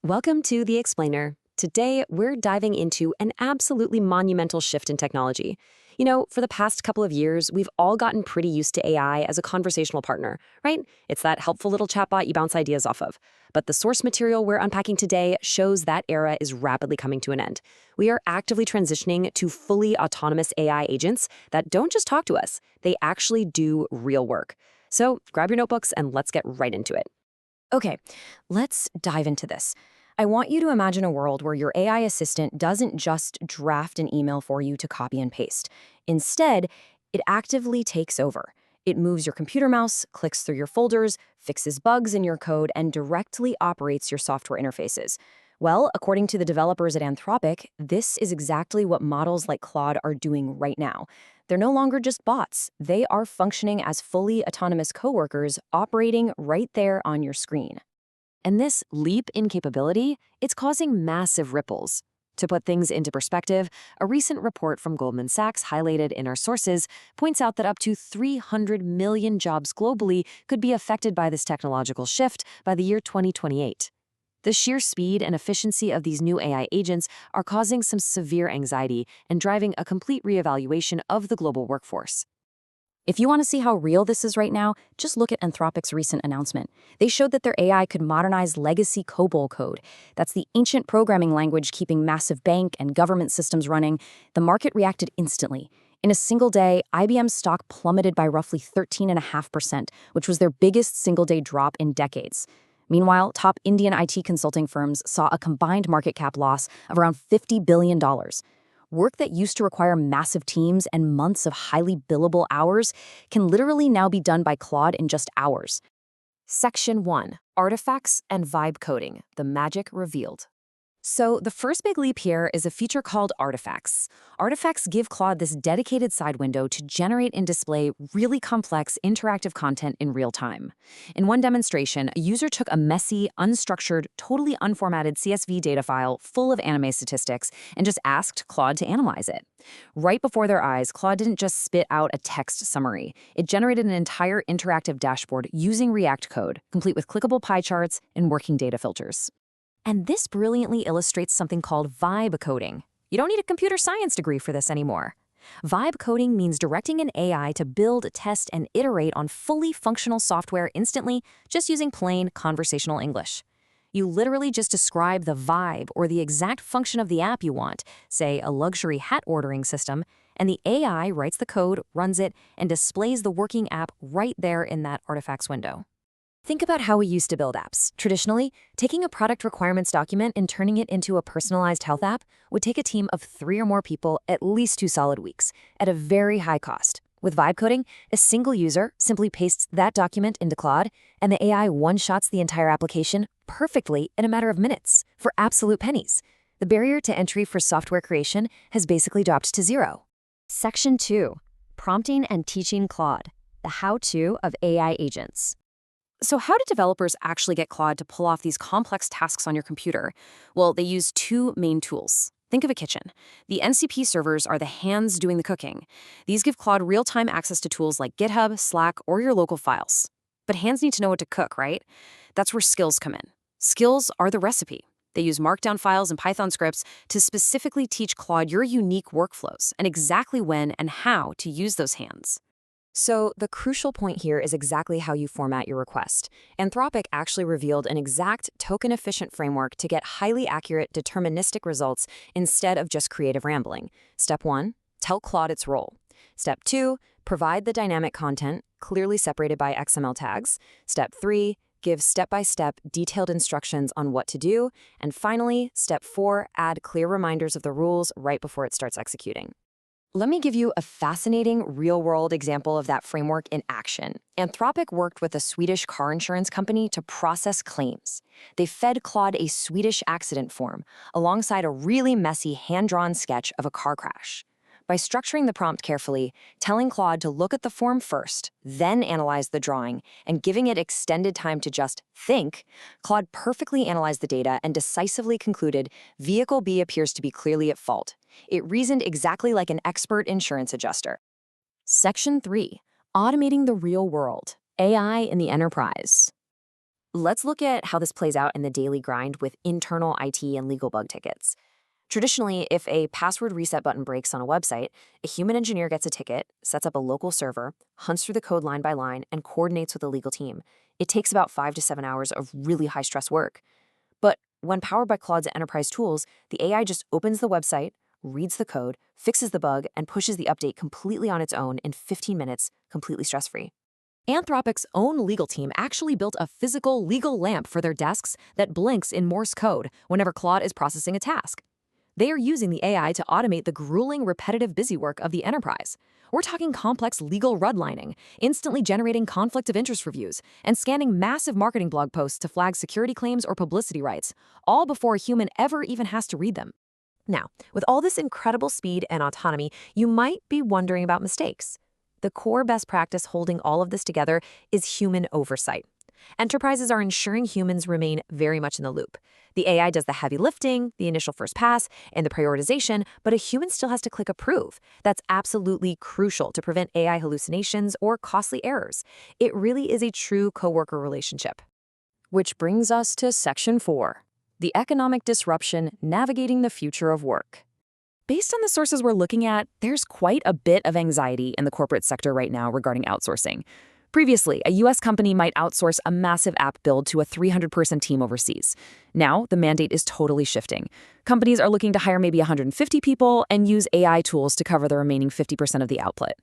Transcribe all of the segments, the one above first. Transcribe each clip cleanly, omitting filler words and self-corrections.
Welcome to The Explainer. Today, we're diving into an absolutely monumental shift in technology. For the past couple of years, we've all gotten pretty used to AI as a conversational partner, right? It's that helpful little chatbot you bounce ideas off of. But the source material we're unpacking today shows that era is rapidly coming to an end. We are actively transitioning to fully autonomous AI agents that don't just talk to us, they actually do real work. So grab your notebooks and let's get right into it. Okay, let's dive into this. I want you to imagine a world where your AI assistant doesn't just draft an email for you to copy and paste. Instead, it actively takes over. It moves your computer mouse, clicks through your folders, fixes bugs in your code, and directly operates your software interfaces. Well, according to the developers at Anthropic, this is exactly what models like Claude are doing right now. They're no longer just bots. They are functioning as fully autonomous coworkers operating right there on your screen. And this leap in capability, it's causing massive ripples. To put things into perspective, a recent report from Goldman Sachs highlighted in our sources points out that up to 300 million jobs globally could be affected by this technological shift by the year 2028. The sheer speed and efficiency of these new AI agents are causing some severe anxiety and driving a complete reevaluation of the global workforce. If you want to see how real this is right now, just look at Anthropic's recent announcement. They showed that their AI could modernize legacy COBOL code. That's the ancient programming language keeping massive bank and government systems running. The market reacted instantly. In a single day, IBM's stock plummeted by roughly 13.5%, which was their biggest single-day drop in decades. Meanwhile, top Indian IT consulting firms saw a combined market cap loss of around $50 billion. Work that used to require massive teams and months of highly billable hours can literally now be done by Claude in just hours. Section 1. Artifacts and Vibe Coding, the magic revealed. So the first big leap here is a feature called artifacts. Artifacts give Claude this dedicated side window to generate and display really complex interactive content in real time. In one demonstration, a user took a messy, unstructured, totally unformatted CSV data file full of anime statistics and just asked Claude to analyze it. Right before their eyes, Claude didn't just spit out a text summary. It generated an entire interactive dashboard using React code, complete with clickable pie charts and working data filters. And this brilliantly illustrates something called vibe coding. You don't need a computer science degree for this anymore. Vibe coding means directing an AI to build, test, and iterate on fully functional software instantly, just using plain conversational English. You literally just describe the vibe or the exact function of the app you want, say a luxury hat ordering system, and the AI writes the code, runs it, and displays the working app right there in that artifacts window. Think about how we used to build apps. Traditionally, taking a product requirements document and turning it into a personalized health app would take a team of 3 or more people at least 2 solid weeks, at a very high cost. With vibe coding, a single user simply pastes that document into Claude, and the AI one-shots the entire application perfectly in a matter of minutes, for absolute pennies. The barrier to entry for software creation has basically dropped to zero. Section 2. Prompting and teaching Claude, the how-to of AI agents. So how do developers actually get Claude to pull off these complex tasks on your computer? Well, they use 2 main tools. Think of a kitchen. The NCP servers are the hands doing the cooking. These give Claude real-time access to tools like GitHub, Slack, or your local files. But hands need to know what to cook, right? That's where skills come in. Skills are the recipe. They use Markdown files and Python scripts to specifically teach Claude your unique workflows and exactly when and how to use those hands. So the crucial point here is exactly how you format your request. Anthropic actually revealed an exact token-efficient framework to get highly accurate deterministic results instead of just creative rambling. Step 1, tell Claude its role. Step 2, provide the dynamic content, clearly separated by XML tags. Step 3, give step-by-step detailed instructions on what to do. And finally, step 4, add clear reminders of the rules right before it starts executing. Let me give you a fascinating real-world example of that framework in action. Anthropic worked with a Swedish car insurance company to process claims. They fed Claude a Swedish accident form alongside a really messy hand-drawn sketch of a car crash. By structuring the prompt carefully, telling Claude to look at the form first, then analyze the drawing, and giving it extended time to just think, Claude perfectly analyzed the data and decisively concluded vehicle B appears to be clearly at fault. It reasoned exactly like an expert insurance adjuster. Section 3. Automating the real world. AI in the enterprise. Let's look at how this plays out in the daily grind with internal IT and legal bug tickets. Traditionally, if a password reset button breaks on a website, a human engineer gets a ticket, sets up a local server, hunts through the code line by line, and coordinates with the legal team. It takes about 5 to 7 hours of really high-stress work. But when powered by Claude's enterprise tools, the AI just opens the website, reads the code, fixes the bug, and pushes the update completely on its own in 15 minutes, completely stress-free. Anthropic's own legal team actually built a physical legal lamp for their desks that blinks in Morse code whenever Claude is processing a task. They are using the AI to automate the grueling, repetitive busywork of the enterprise. We're talking complex legal redlining, instantly generating conflict of interest reviews, and scanning massive marketing blog posts to flag security claims or publicity rights, all before a human ever even has to read them. Now, with all this incredible speed and autonomy, you might be wondering about mistakes. The core best practice holding all of this together is human oversight. Enterprises are ensuring humans remain very much in the loop. The AI does the heavy lifting, the initial first pass, and the prioritization, but a human still has to click approve. That's absolutely crucial to prevent AI hallucinations or costly errors. It really is a true coworker relationship. Which brings us to Section 4, the economic disruption navigating the future of work. Based on the sources we're looking at, there's quite a bit of anxiety in the corporate sector right now regarding outsourcing. Previously, a U.S. company might outsource a massive app build to a 300-person team overseas. Now, the mandate is totally shifting. Companies are looking to hire maybe 150 people and use AI tools to cover the remaining 50% of the output.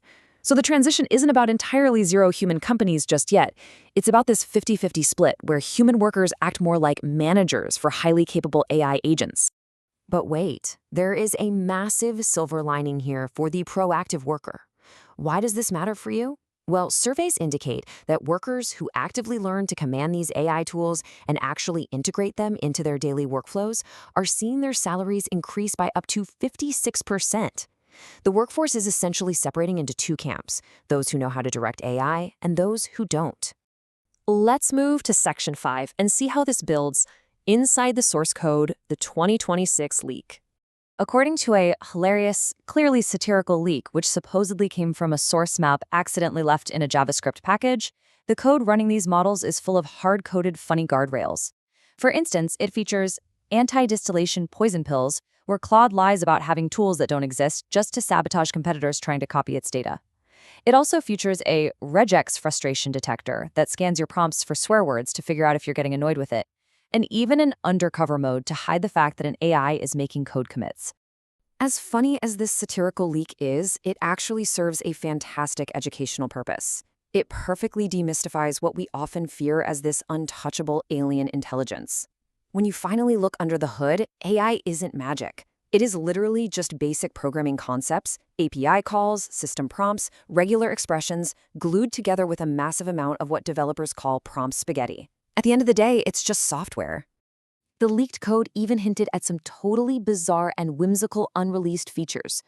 So the transition isn't about entirely zero human companies just yet. It's about this 50-50 split where human workers act more like managers for highly capable AI agents. But wait, there is a massive silver lining here for the proactive worker. Why does this matter for you? Well, surveys indicate that workers who actively learn to command these AI tools and actually integrate them into their daily workflows are seeing their salaries increase by up to 56%. The workforce is essentially separating into two camps, those who know how to direct AI and those who don't. Let's move to Section 5 and see how this builds inside the source code, the 2026 leak. According to a hilarious, clearly satirical leak which supposedly came from a source map accidentally left in a JavaScript package, the code running these models is full of hard-coded funny guardrails. For instance, it features anti-distillation poison pills, where Claude lies about having tools that don't exist just to sabotage competitors trying to copy its data. It also features a regex frustration detector that scans your prompts for swear words to figure out if you're getting annoyed with it, and even an undercover mode to hide the fact that an AI is making code commits. As funny as this satirical leak is, it actually serves a fantastic educational purpose. It perfectly demystifies what we often fear as this untouchable alien intelligence. When you finally look under the hood, AI isn't magic. It is literally just basic programming concepts, API calls, system prompts, regular expressions, glued together with a massive amount of what developers call prompt spaghetti. At the end of the day, it's just software. The leaked code even hinted at some totally bizarre and whimsical unreleased features.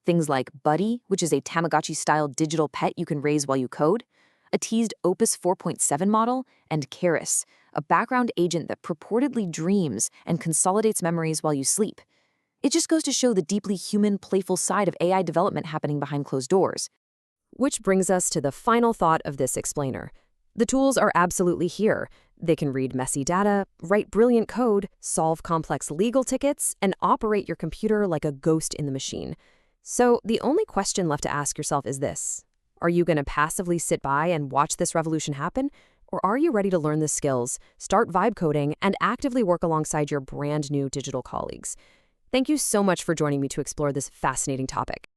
Things like Buddy, which is a Tamagotchi-style digital pet you can raise while you code, a teased Opus 4.7 model, and Keras, a background agent that purportedly dreams and consolidates memories while you sleep. It just goes to show the deeply human, playful side of AI development happening behind closed doors. Which brings us to the final thought of this explainer. The tools are absolutely here. They can read messy data, write brilliant code, solve complex legal tickets, and operate your computer like a ghost in the machine. So the only question left to ask yourself is this: are you going to passively sit by and watch this revolution happen? Or are you ready to learn the skills, start vibe coding, and actively work alongside your brand new digital colleagues? Thank you so much for joining me to explore this fascinating topic.